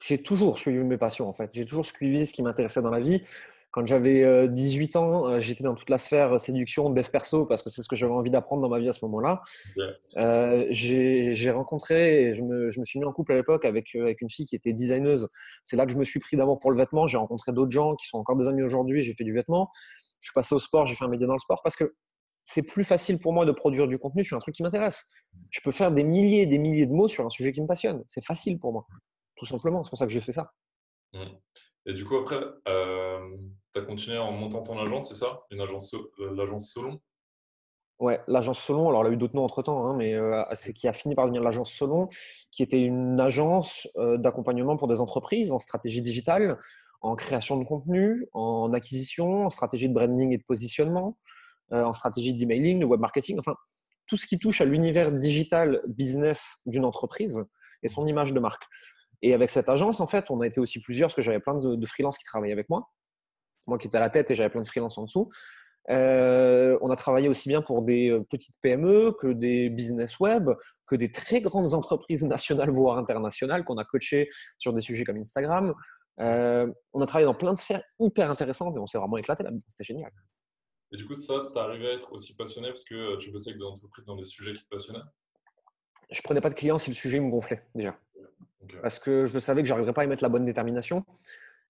J'ai toujours suivi mes passions, en fait. J'ai toujours suivi ce qui m'intéressait dans la vie. Quand j'avais 18 ans, j'étais dans toute la sphère séduction, dev perso, parce que c'est ce que j'avais envie d'apprendre dans ma vie à ce moment-là. Ok. J'ai rencontré et je me suis mis en couple à l'époque avec une fille qui était designeuse. C'est là que je me suis pris d'amour pour le vêtement. J'ai rencontré d'autres gens qui sont encore des amis aujourd'hui. J'ai fait du vêtement. Je suis passé au sport, j'ai fait un média dans le sport parce que c'est plus facile pour moi de produire du contenu sur un truc qui m'intéresse. Je peux faire des milliers et des milliers de mots sur un sujet qui me passionne. C'est facile pour moi, tout simplement. C'est pour ça que j'ai fait ça. Mm. Et du coup, après, tu as continué en montant ton agence, c'est ça? L'agence Solon? Ouais, l'agence Solon, alors elle a eu d'autres noms entre-temps, hein, mais c'est qui a fini par devenir l'agence Solon, qui était une agence d'accompagnement pour des entreprises en stratégie digitale, en création de contenu, en acquisition, en stratégie de branding et de positionnement, en stratégie d'emailing, de web marketing, enfin tout ce qui touche à l'univers digital business d'une entreprise et son image de marque. Et avec cette agence, en fait, on a été aussi plusieurs parce que j'avais plein de freelances qui travaillaient avec moi qui étais à la tête et j'avais plein de freelances en dessous. On a travaillé aussi bien pour des petites PME que des business web, que des très grandes entreprises nationales, voire internationales, qu'on a coachées sur des sujets comme Instagram. On a travaillé dans plein de sphères hyper intéressantes et on s'est vraiment éclaté là-dedans. C'était génial. Et du coup, ça, tu arrivé à être aussi passionné parce que tu bossais avec des entreprises dans des sujets qui te passionnaient? Je prenais pas de clients si le sujet me gonflait déjà. Ok. Parce que je savais que j'arriverais pas à y mettre la bonne détermination.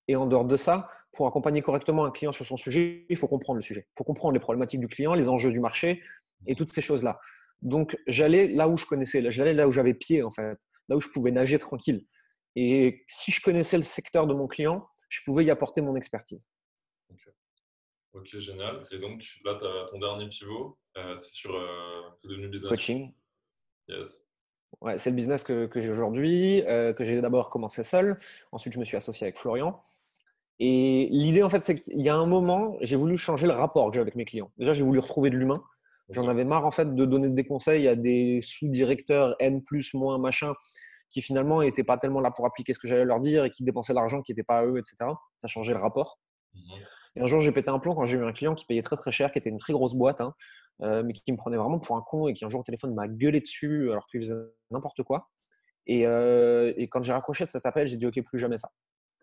Et en dehors de ça, pour accompagner correctement un client sur son sujet, il faut comprendre le sujet. Il faut comprendre les problématiques du client, les enjeux du marché et toutes ces choses-là. Donc, j'allais là où je connaissais, j'allais là où j'avais pied, en fait, là où je pouvais nager tranquille. Et si je connaissais le secteur de mon client, je pouvais y apporter mon expertise. Ok. Ok, génial. Et donc là, tu as ton dernier pivot, c'est devenu business. Coaching, Yes. ouais, c'est le business que j'ai aujourd'hui, que j'ai d'abord commencé seul. Ensuite, je me suis associé avec Florian. Et l'idée, en fait, c'est qu'il y a un moment, j'ai voulu changer le rapport que j'ai avec mes clients. Déjà, j'ai voulu retrouver de l'humain. Ok. J'en avais marre, en fait, de donner des conseils à des sous-directeurs N plus, moins, machin, qui finalement n'étaient pas tellement là pour appliquer ce que j'allais leur dire et qui dépensaient l'argent qui n'était pas à eux, etc. Ça changeait le rapport. Mhm. Et un jour, j'ai pété un plomb quand j'ai eu un client qui payait très très cher, qui était une très grosse boîte, hein, mais qui me prenait vraiment pour un con et qui un jour au téléphone m'a gueulé dessus alors qu'il faisait n'importe quoi. Et quand j'ai raccroché de cet appel, j'ai dit OK, plus jamais ça.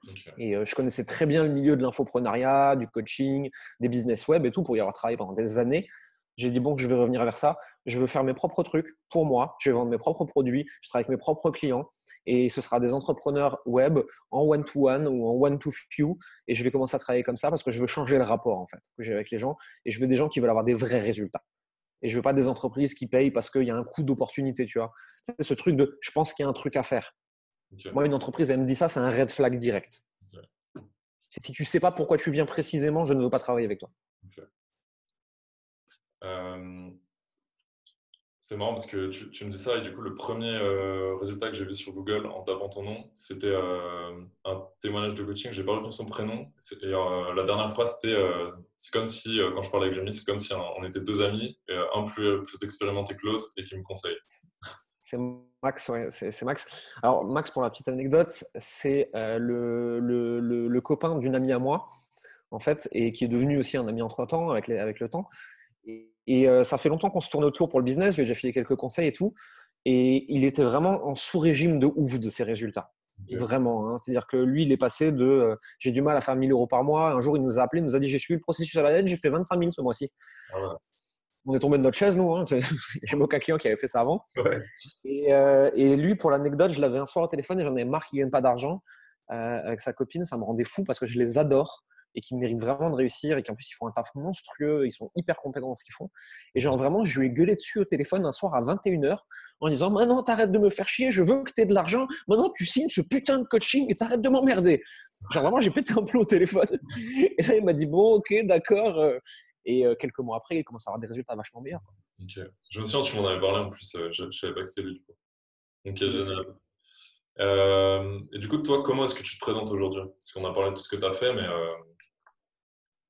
Ok. Et je connaissais très bien le milieu de l'infoprenariat, du coaching, des business web et tout, pour y avoir travaillé pendant des années. J'ai dit, bon, je vais revenir vers ça. Je veux faire mes propres trucs pour moi. Je vais vendre mes propres produits. Je travaille avec mes propres clients. Et ce sera des entrepreneurs web en one-to-one ou en one-to-few. Et je vais commencer à travailler comme ça parce que je veux changer le rapport, en fait, que j'ai avec les gens. Et je veux des gens qui veulent avoir des vrais résultats. Et je veux pas des entreprises qui payent parce qu'il y a un coût d'opportunité, tu vois. C'est ce truc de, je pense qu'il y a un truc à faire. Ok. Moi, une entreprise, elle me dit ça, c'est un red flag direct. Ok. Si tu sais pas pourquoi tu viens précisément, je ne veux pas travailler avec toi. Ok. Euh, c'est marrant parce que tu me dis ça et du coup le premier résultat que j'ai vu sur Google en tapant ton nom, c'était un témoignage de coaching. J'ai pas retenu son prénom et la dernière phrase c'était c'est comme si quand je parlais avec Jérémy, c'est comme si on était deux amis, et, un plus expérimenté que l'autre et qui me conseille. C'est Max, ouais, c'est Max. Alors, Max, pour la petite anecdote, c'est le copain d'une amie à moi, en fait, et qui est devenu aussi un ami entre-temps, avec le temps. Et ça fait longtemps qu'on se tourne autour pour le business, je lui ai déjà filé quelques conseils et tout. Et il était vraiment en sous-régime de ouf de ses résultats. Ok. Vraiment, hein. C'est-à-dire que lui, il est passé de j'ai du mal à faire 1 000 € par mois. Un jour, il nous a appelé, il nous a dit j'ai suivi le processus à la lettre, j'ai fait 25 000 ce mois-ci. Ah ouais. On est tombé de notre chaise, nous. Hein. J'ai aucun client qui avait fait ça avant. Ouais. Et lui, pour l'anecdote, je l'avais un soir au téléphone et j'en ai marre qu'il ne gagne pas d'argent avec sa copine. Ça me rendait fou parce que je les adore et qu'ils méritent vraiment de réussir et qu'en plus, ils font un taf monstrueux. Ils sont hyper compétents dans ce qu'ils font. Et genre, vraiment, je lui ai gueulé dessus au téléphone un soir à 21h en disant maintenant, t'arrêtes de me faire chier, je veux que tu aies de l'argent. Maintenant, tu signes ce putain de coaching et t'arrêtes de m'emmerder. Genre, vraiment, j'ai pété un plomb au téléphone. Et là, il m'a dit bon, ok, d'accord. Et quelques mois après, il commence à avoir des résultats vachement meilleurs. Ok. Je me souviens, tu m'en avais parlé en plus, je savais pas que c'était lui du coup. Ok, Mais c'est génial. Et du coup, toi, comment est-ce que tu te présentes aujourd'hui? Parce qu'on a parlé de tout ce que tu as fait, mais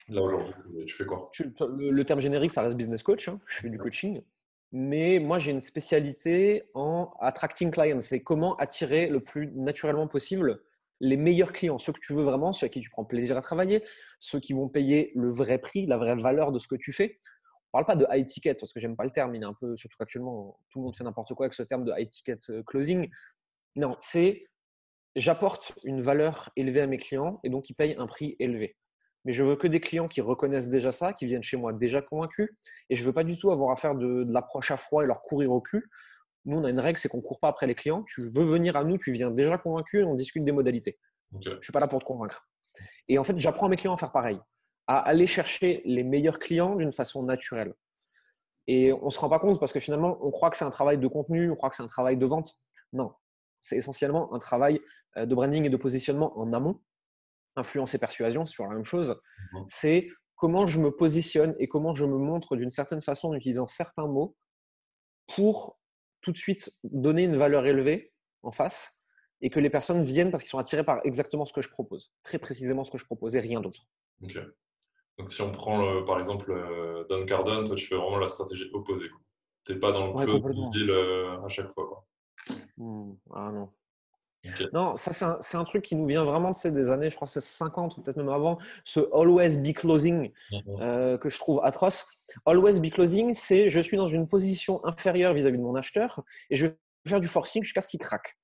là aujourd'hui, tu fais quoi? le terme générique, ça reste business coach. Hein. Je fais du coaching. Mais moi, j'ai une spécialité en attracting clients. C'est comment attirer le plus naturellement possible les meilleurs clients, ceux que tu veux vraiment, ceux à qui tu prends plaisir à travailler, ceux qui vont payer le vrai prix, la vraie valeur de ce que tu fais. On ne parle pas de high ticket parce que j'aime pas le terme. Il est un peu, surtout actuellement, tout le monde fait n'importe quoi avec ce terme de high ticket closing. Non, c'est j'apporte une valeur élevée à mes clients et donc ils payent un prix élevé. Mais je veux que des clients qui reconnaissent déjà ça, qui viennent chez moi déjà convaincus. Et je ne veux pas du tout avoir à faire de l'approche à froid et leur courir au cul. Nous, on a une règle, c'est qu'on ne court pas après les clients. Tu veux venir à nous, tu viens déjà convaincu et on discute des modalités. Okay. Je ne suis pas là pour te convaincre. Et en fait, j'apprends à mes clients à faire pareil, à aller chercher les meilleurs clients d'une façon naturelle. Et on ne se rend pas compte parce que finalement, on croit que c'est un travail de contenu, on croit que c'est un travail de vente. Non, c'est essentiellement un travail de branding et de positionnement en amont. Influence et persuasion, c'est toujours la même chose. C'est comment je me positionne et comment je me montre d'une certaine façon en utilisant certains mots pour tout de suite donner une valeur élevée en face et que les personnes viennent parce qu'ils sont attirés par exactement ce que je propose, très précisément ce que je propose et rien d'autre. Ok. Donc si on prend par exemple Don Cardone, toi tu fais vraiment la stratégie opposée. Tu n'es pas dans le close deal à chaque fois. Quoi. Ah non. Okay. Non, ça c'est un truc qui nous vient vraiment de des années, je crois que c'est 50 ou peut-être même avant, ce always be closing que je trouve atroce. Always be closing, c'est je suis dans une position inférieure vis-à-vis de mon acheteur et je vais faire du forcing jusqu'à ce qu'il craque.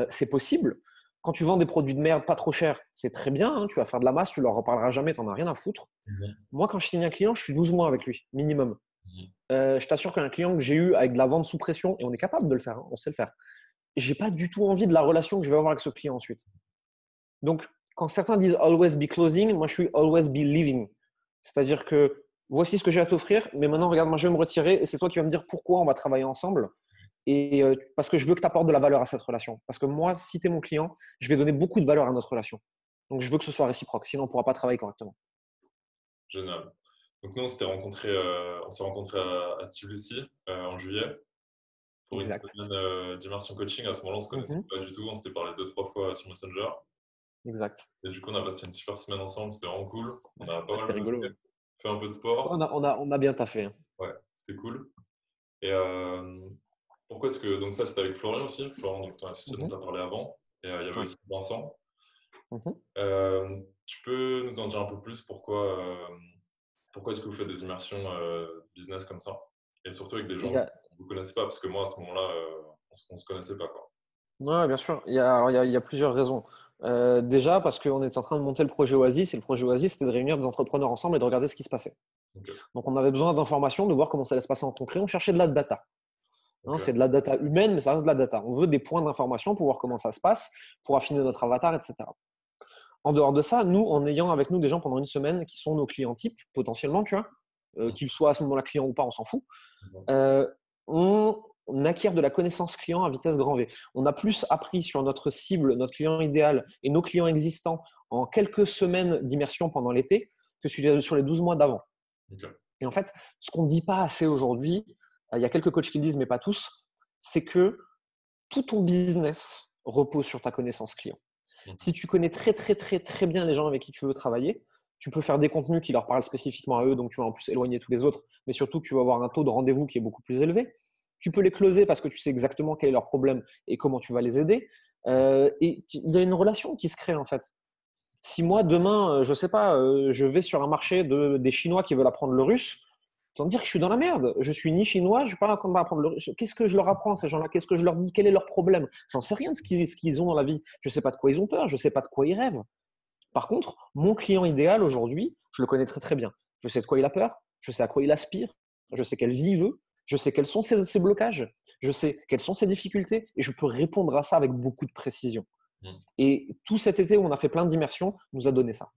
C'est possible. Quand tu vends des produits de merde pas trop chers, c'est très bien, hein, tu vas faire de la masse, tu leur reparleras jamais, tu n'en as rien à foutre. Moi, quand je signe un client, je suis 12 mois avec lui, minimum. Je t'assure qu'un client que j'ai eu avec de la vente sous pression, et on est capable de le faire, hein, on sait le faire, j'ai pas du tout envie de la relation que je vais avoir avec ce client ensuite. Donc, quand certains disent always be closing, moi je suis always be leaving. C'est-à-dire que voici ce que j'ai à t'offrir, mais maintenant regarde, moi je vais me retirer et c'est toi qui vas me dire pourquoi on va travailler ensemble. Et parce que je veux que tu apportes de la valeur à cette relation. Parce que moi, si tu es mon client, je vais donner beaucoup de valeur à notre relation. Donc je veux que ce soit réciproque, sinon on ne pourra pas travailler correctement. Génial. Donc nous, on s'est rencontrés à Tbilissi en juillet. Pour une semaine d'immersion coaching, à ce moment-là, on ne se connaissait pas du tout. On s'était parlé 2-3 fois sur Messenger. Exact. Et du coup, on a passé une super semaine ensemble. C'était vraiment cool. On a pas mal rigolo. Fait un peu de sport. On a bien taffé. Ouais, c'était cool. Et pourquoi est-ce que… Donc ça, c'était avec Florian aussi. Florian, donc, ton associé dont tu as parlé avant. Et il y avait aussi Vincent. Tu peux nous en dire un peu plus pourquoi est-ce que vous faites des immersions business comme ça? Et surtout avec des gens que vous ne connaissez pas, parce que moi, à ce moment-là, on ne se connaissait pas. Quoi. Oui, bien sûr. Il y a plusieurs raisons. Déjà, parce qu'on est en train de monter le projet Oasis, et le projet Oasis, c'était de réunir des entrepreneurs ensemble et de regarder ce qui se passait. Okay. Donc, on avait besoin d'informations, de voir comment ça allait se passer en concret. On cherchait de la data. Okay. C'est de la data humaine, mais ça reste de la data. On veut des points d'information pour voir comment ça se passe, pour affiner notre avatar, etc. En dehors de ça, nous, en ayant avec nous des gens pendant une semaine qui sont nos clients types, potentiellement, tu vois, qu'ils soient à ce moment-là clients ou pas, on s'en fout, on acquiert de la connaissance client à vitesse grand V. On a plus appris sur notre cible, notre client idéal et nos clients existants en quelques semaines d'immersion pendant l'été que sur les 12 mois d'avant. Okay. Et en fait, ce qu'on ne dit pas assez aujourd'hui, il y a quelques coachs qui le disent, mais pas tous, c'est que tout ton business repose sur ta connaissance client. Si tu connais très, très, très, très bien les gens avec qui tu veux travailler, tu peux faire des contenus qui leur parlent spécifiquement à eux, donc tu vas en plus éloigner tous les autres, mais surtout tu vas avoir un taux de rendez-vous qui est beaucoup plus élevé. Tu peux les closer parce que tu sais exactement quel est leur problème et comment tu vas les aider. Et il y a une relation qui se crée en fait. Si moi, demain, je ne sais pas, je vais sur un marché des Chinois qui veulent apprendre le russe, sans dire que je suis dans la merde. Je suis ni chinois, je ne suis pas en train d'apprendre le russe. Qu'est-ce que je leur apprends à ces gens-là? Qu'est-ce que je leur dis? Quel est leur problème? J'en sais rien de ce qu'ils ont dans la vie. Je ne sais pas de quoi ils ont peur, je ne sais pas de quoi ils rêvent. Par contre, mon client idéal aujourd'hui, je le connais très très bien. Je sais de quoi il a peur, je sais à quoi il aspire, je sais quelle vie il veut, je sais quels sont ses blocages, je sais quelles sont ses difficultés et je peux répondre à ça avec beaucoup de précision. Et tout cet été où on a fait plein d'immersions nous a donné ça.